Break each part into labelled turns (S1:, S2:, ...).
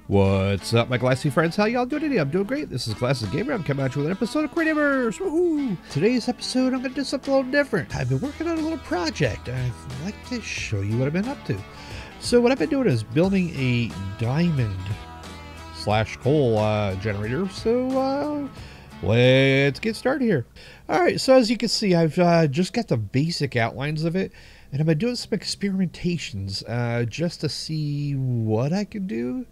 S1: What's up, my Glassy Friends? How y'all doing today? I'm doing great. This is Glassic Gamer. I'm coming at you with an episode of Creativerse. Woohoo! Today's episode, I'm going to do something a little different. I've been working on a little project. I'd like to show you what I've been up to. So what I've been doing is building a diamond / coal generator. So let's get started here. All right, so as you can see, I've just got the basic outlines of it. And I've been doing some experimentations just to see what I can do.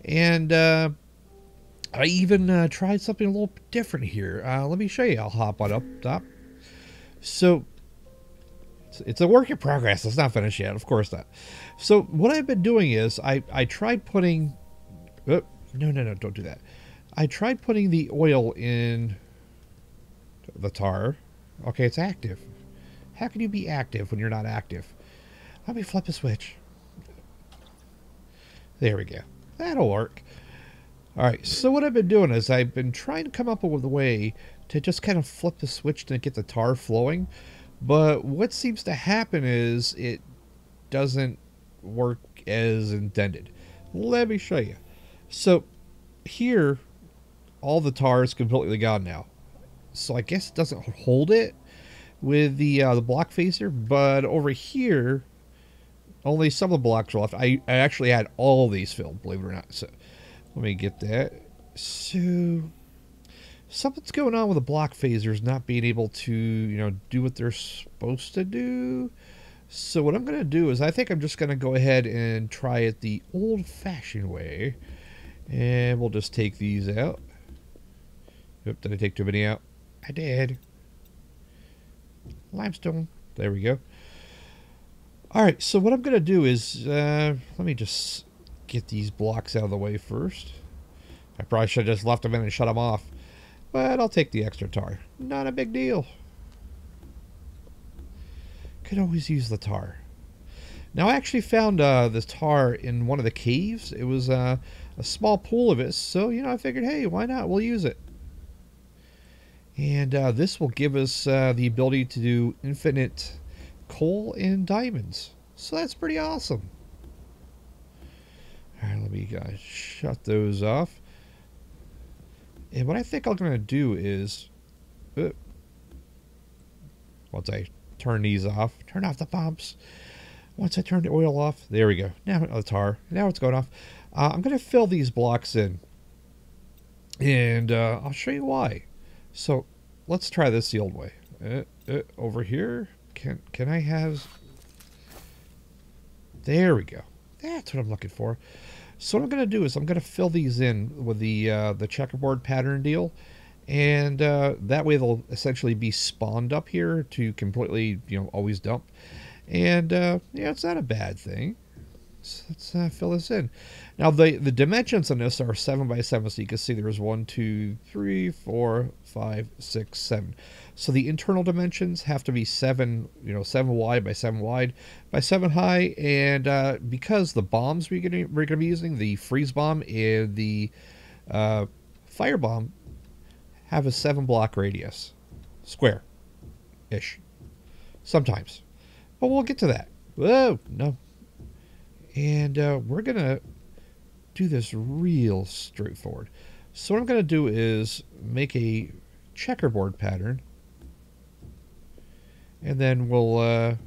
S1: And I even tried something a little different here. Let me show you. I'll hop on up top. So it's a work in progress. It's not finished yet. Of course not. So what I've been doing is I tried putting... Oh, no, don't do that. I tried putting the oil in the tar. Okay, it's active. How can you be active when you're not active? Let me flip a switch. There we go. That'll work. All right, so what I've been doing is I've been trying to come up with a way to just kind of flip the switch to get the tar flowing. But what seems to happen is it doesn't work as intended. Let me show you. So here, all the tar is completely gone now. So I guess it doesn't hold it with the block phaser, but over here only some of the blocks are left. I actually had all these filled, believe it or not. So let me get that. So something's going on with the block phasers not being able to do what they're supposed to do. So what I'm going to do is I think I'm just going to go ahead and try it the old-fashioned way, and we'll just take these out. Oop, did I take too many out? I did. Limestone. There we go. All right, so what I'm going to do is, let me just get these blocks out of the way first. I probably should have just left them in and shut them off, but I'll take the extra tar. Not a big deal. Could always use the tar. Now, I actually found this tar in one of the caves. It was a small pool of it, so, I figured, hey, why not? We'll use it. And this will give us the ability to do infinite coal and diamonds. So that's pretty awesome. All right, let me shut those off. And what I think I'm going to do is, once I turn these off, turn off the pumps. Once I turn the oil off, there we go. Now the tar. Now it's going off. I'm going to fill these blocks in. And I'll show you why. So let's try this the old way. Over here, can I have? There we go. That's what I'm looking for. So what I'm going to do is I'm going to fill these in with the checkerboard pattern deal, and that way they'll essentially be spawned up here to completely always dump. And yeah, it's not a bad thing. So let's fill this in. Now the dimensions on this are 7 by 7, so you can see there's 1, 2, 3, 4, 5, 6, 7. So the internal dimensions have to be 7, 7 wide by 7 wide by 7 high, and because the bombs we're going to be using, the freeze bomb and the fire bomb, have a 7 block radius, square-ish, sometimes, but we'll get to that. Whoa, no. And we're going to do this real straightforward. So what I'm going to do is make a checkerboard pattern. And then we'll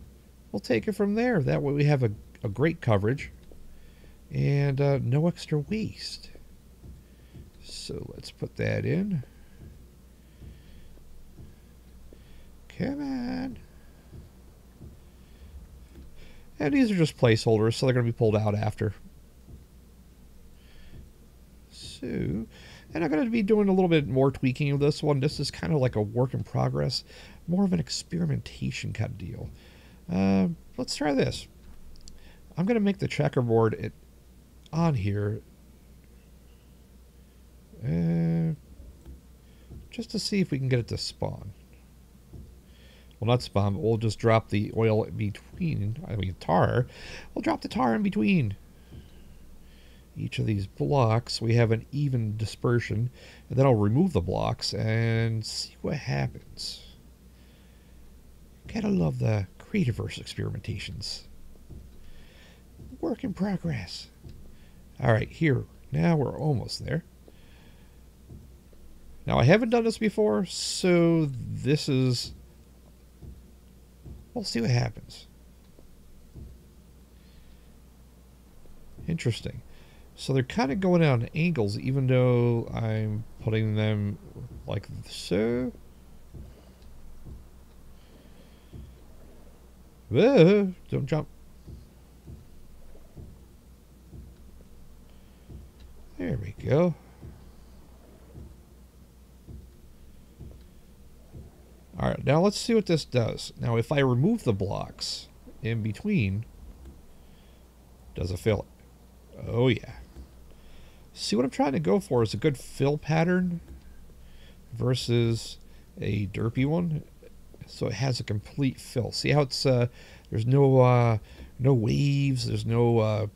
S1: take it from there. That way we have a great coverage. And no extra waste. So let's put that in. Come on. And these are just placeholders, so they're going to be pulled out after. So, and I'm going to be doing a little bit more tweaking of this one. This is kind of like a work in progress, more of an experimentation kind of deal. Let's try this. I'm going to make the checkerboard on here just to see if we can get it to spawn. Well, not spawn, but we'll just drop the oil in between, tar. We'll drop the tar in between each of these blocks. We have an even dispersion, and then I'll remove the blocks and see what happens. Gotta love the Creativerse experimentations. Work in progress. All right, here. Now we're almost there. Now I haven't done this before, so this is... We'll see what happens. Interesting. So they're kind of going out on angles, even though I'm putting them like so. Whoa, don't jump. There we go. Alright, now let's see what this does. Now if I remove the blocks in between, does it fill it? Oh yeah. See, what I'm trying to go for is a good fill pattern versus a derpy one. So it has a complete fill. See how it's there's no waves, there's no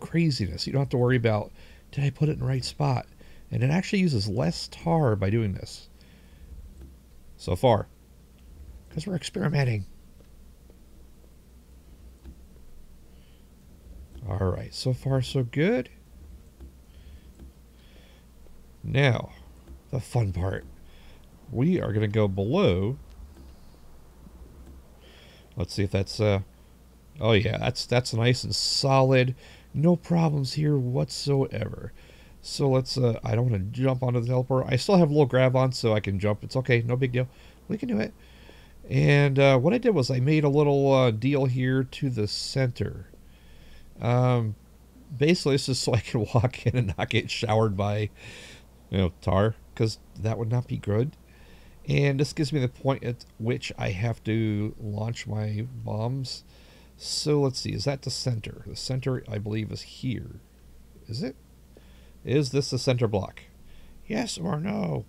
S1: craziness. You don't have to worry about, did I put it in the right spot? And it actually uses less tar by doing this. So far. Because we're experimenting. Alright, so far so good. Now, the fun part. We are going to go below. Let's see if that's... oh yeah, that's nice and solid. No problems here whatsoever. So let's... I don't want to jump onto the teleporter. I still have a little grab on so I can jump. It's okay, no big deal. We can do it. And what I did was I made a little deal here to the center. Basically, this is so I can walk in and not get showered by, tar, because that would not be good. And this gives me the point at which I have to launch my bombs. So let's see, is that the center? The center, I believe, is here. Is it? Is this the center block? Yes or no?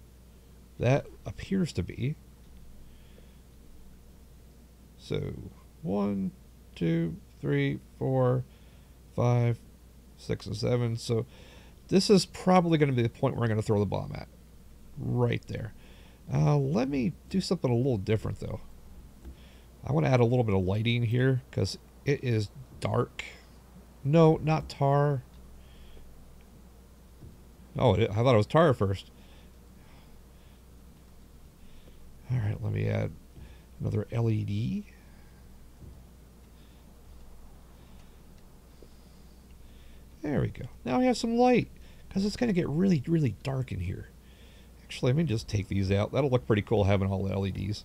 S1: That appears to be. So, 1, 2, 3, 4, 5, 6, and 7. So this is probably going to be the point where I'm going to throw the bomb at. Right there. Let me do something a little different, though. I want to add a little bit of lighting here, because it is dark. No, not tar. Oh, I thought it was tar first. Alright, let me add another LED. There we go. Now we have some light, because it's going to get really, really dark in here. Actually, let me just take these out. That'll look pretty cool having all the LEDs.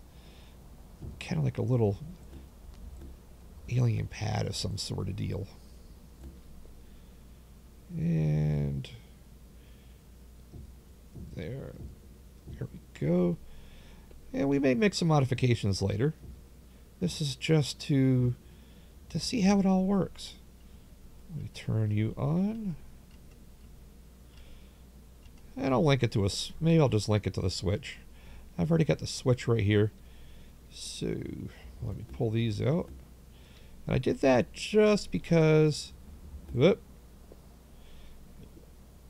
S1: Kind of like a little alien pad of some sort of deal. And there we go. And we may make some modifications later. This is just to see how it all works. Let me turn you on. And I'll link it to maybe I'll just link it to the switch. I've already got the switch right here. So let me pull these out. And I did that just because, whoop,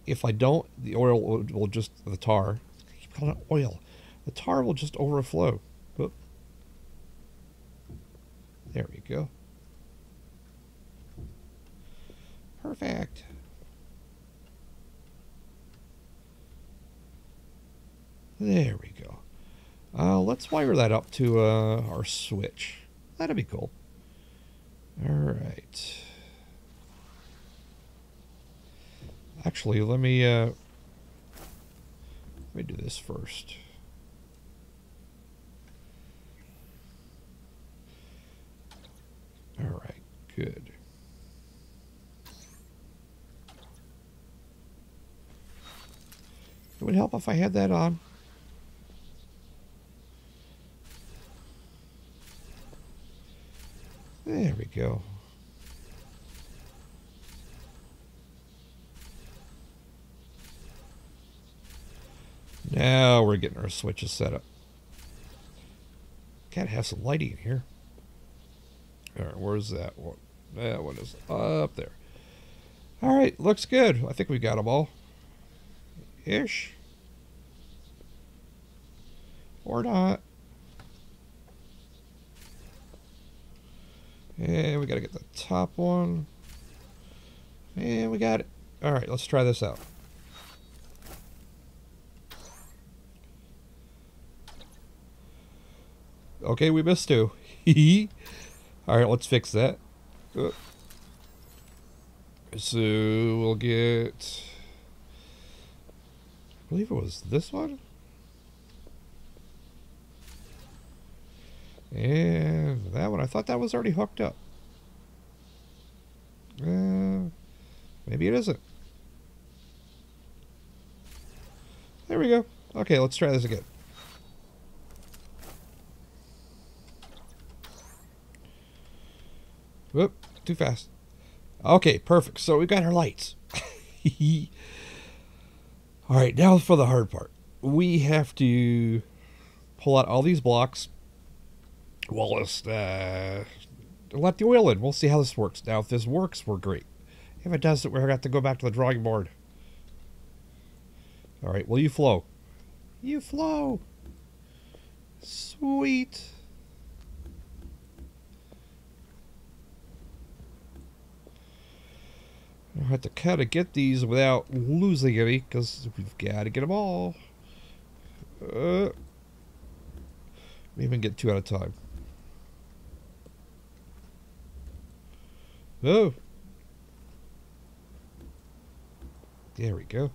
S1: if I don't, the oil will just, the tar, I keep calling it oil. The tar will just overflow. Whoop. There we go. Perfect. There we go. Let's wire that up to our switch. That'd be cool. All right. Actually, let me do this first. All right, good. It would help if I had that on. There we go. Now we're getting our switches set up. Gotta have some lighting in here. Alright, where's that one? That one is up there. Alright, looks good. I think we got them all. Ish. Or not. And we gotta get the top one. And we got it. All right, let's try this out. Okay, we missed two. All right, let's fix that. So we'll get, I believe it was this one. And that one, I thought that was already hooked up. Maybe it isn't. There we go. Okay, let's try this again. Whoop, too fast. Okay, perfect. So we got our lights. Alright, now for the hard part. We have to pull out all these blocks. Well, let's let the oil in. We'll see how this works. Now, if this works, we're great. If it doesn't, we're going to have to go back to the drawing board. Alright, will you flow? You flow! Sweet! I have to kind of get these without losing any, because we've got to get them all. We even get two at a time. Oh! There we go.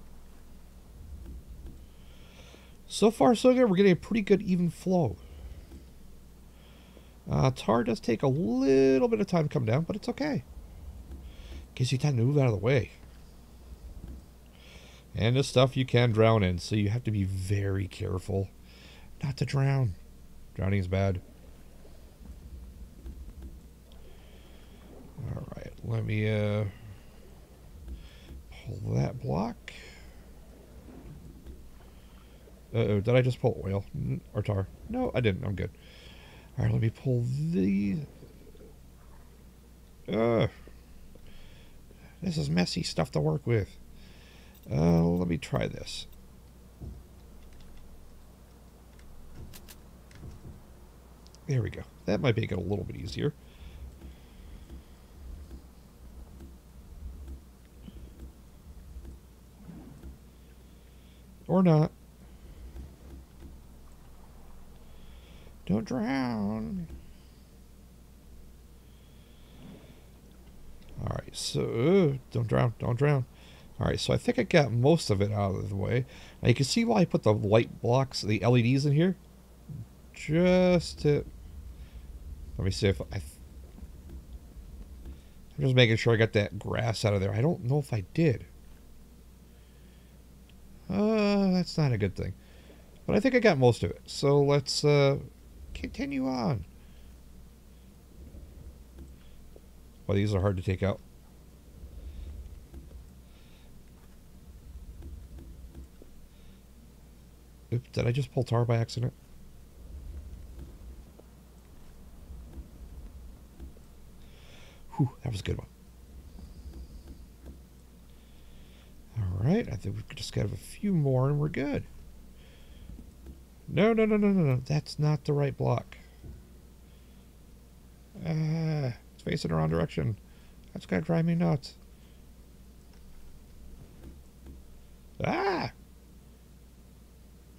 S1: So far, so good. We're getting a pretty good even flow. Tar does take a little bit of time to come down, but it's okay. Gives you time to move out of the way. And this stuff you can drown in, so you have to be very careful not to drown. Drowning is bad. Alright, let me pull that block. Uh-oh, did I just pull oil? Or tar? No, I didn't. I'm good. Alright, let me pull these. This is messy stuff to work with. Let me try this. There we go. That might make it a little bit easier. Or not. Don't drown. Alright, so... don't drown, don't drown. Alright, so I think I got most of it out of the way. Now you can see why I put the light blocks, the LEDs in here. Just to... let me see if I... I'm just making sure I got that grass out of there. I don't know if I did. That's not a good thing. But I think I got most of it. So let's continue on. Well, these are hard to take out. Oops, did I just pull tar by accident? Whew, that was a good one. Alright, I think we've just got a few more and we're good. No, no, no, no, no, no. That's not the right block. It's facing the wrong direction. That's gonna drive me nuts. Ah!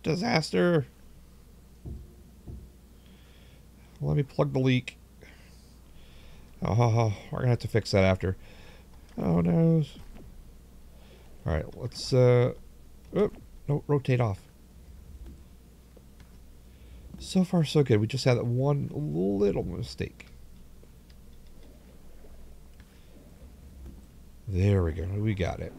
S1: Disaster! Let me plug the leak. Oh, we're gonna have to fix that after. Oh no. Alright, let's no, rotate off. So far so good. We just had that one little mistake. There we go. We got it.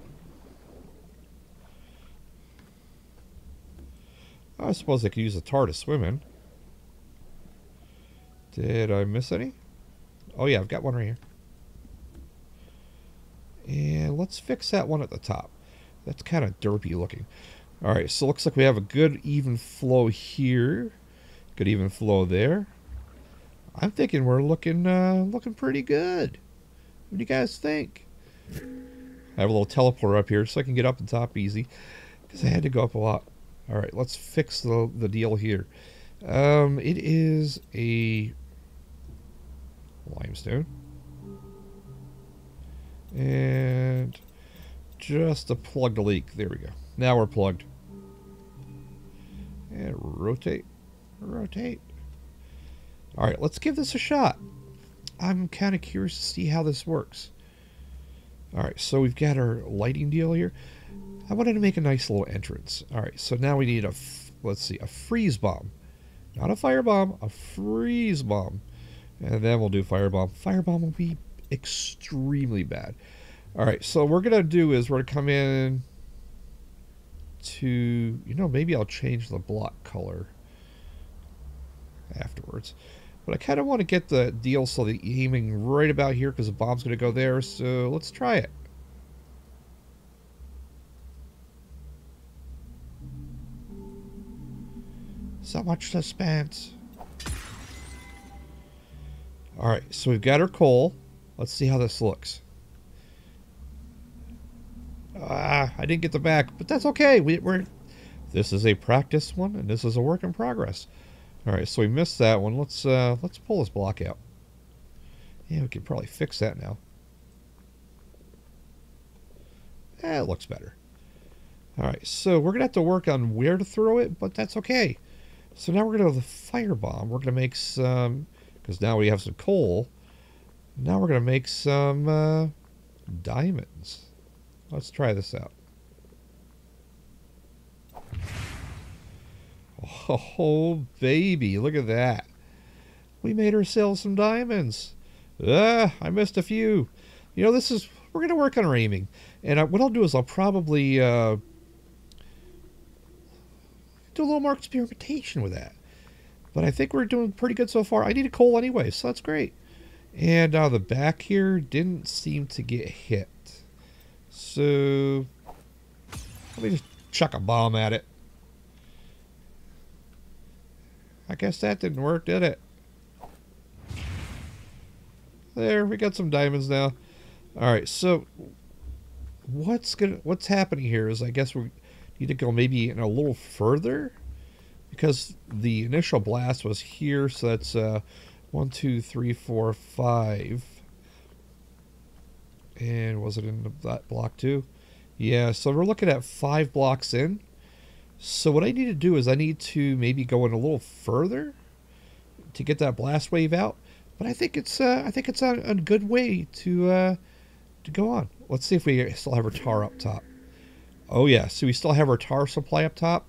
S1: I suppose I could use the tar to swim in. Did I miss any? Oh yeah, I've got one right here. And let's fix that one at the top. That's kind of derpy looking. Alright, so looks like we have a good even flow here. Good even flow there. I'm thinking we're looking pretty good. What do you guys think? I have a little teleporter up here so I can get up the top easy. Because I had to go up a lot. Alright, let's fix the deal here. It is a limestone. And just to plug the leak. There we go. Now we're plugged. And rotate. Rotate. All right, let's give this a shot. I'm kind of curious to see how this works. All right, so we've got our lighting deal here. I wanted to make a nice little entrance. All right, so now we need let's see, a freeze bomb. Not a firebomb, a freeze bomb. And then we'll do firebomb. Firebomb will be extremely bad. All right, so what we're going to do is we're going to come in to, you know, maybe I'll change the block color afterwards. But I kind of want to get the deal so the aiming right about here because the bomb's going to go there. So let's try it. So much suspense. All right, so we've got our coal. Let's see how this looks. I didn't get the back, but that's okay. This is a practice one, and this is a work in progress. All right, so we missed that one. Let's pull this block out. Yeah, we could probably fix that now. It looks better. All right, so we're gonna have to work on where to throw it, but that's okay. So now we're gonna go to the firebomb. We're gonna make some, because now we have some coal. Now we're gonna make some diamonds. Let's try this out. Oh, baby, look at that. We made ourselves some diamonds. I missed a few. You know, we're going to work on our aiming. And what I'll do is I'll probably do a little more experimentation with that. But I think we're doing pretty good so far. I need a coal anyway, so that's great. And the back here didn't seem to get hit. So let me just chuck a bomb at it. I guess that didn't work, did it? There, we got some diamonds now. All right, so what's happening here is I guess we need to go maybe in a little further because the initial blast was here, so that's 1, 2, 3, 4, 5. And was it in that block too? Yeah, so we're looking at 5 blocks in. So what I need to do is I need to maybe go in a little further to get that blast wave out. But I think it's a good way to go on. Let's see if we still have our tar up top. Oh yeah, so we still have our tar supply up top.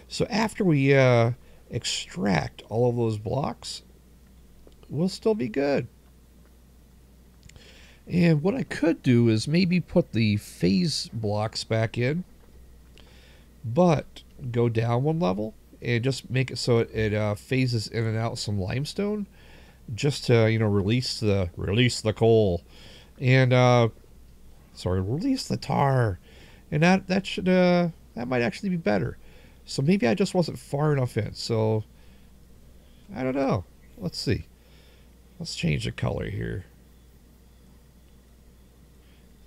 S1: So after we extract all of those blocks, we'll still be good. And what I could do is maybe put the phase blocks back in, but go down one level and just make it so it phases in and out some limestone, just to, you know, release the coal, and release the tar, and that might actually be better. So maybe I just wasn't far enough in. So I don't know. Let's see. Let's change the color here.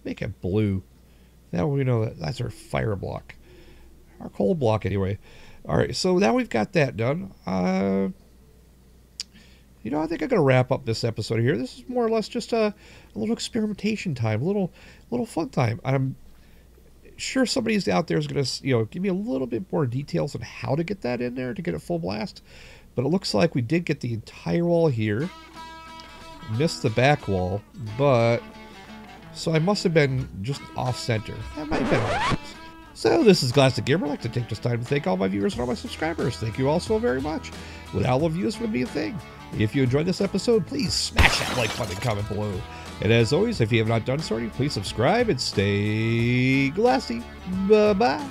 S1: Make it blue. Now we know that's our fire block. Our coal block anyway. Alright, so now we've got that done. You know, I think I'm going to wrap up this episode here. This is more or less just a little experimentation time, a little fun time. I'm sure somebody's out there is going to, you know, give me a little bit more details on how to get that in there to get it full blast. But it looks like we did get the entire wall here. Missed the back wall, but so I must have been just off center. That might have been all right. So this is Glassic Gamer. I'd like to take this time to thank all my viewers and all my subscribers. Thank you all so very much. Without all of you, this wouldn't be a thing. If you enjoyed this episode, please smash that like button and comment below. And as always, if you have not done so already, please subscribe and stay glassy. Bye-bye.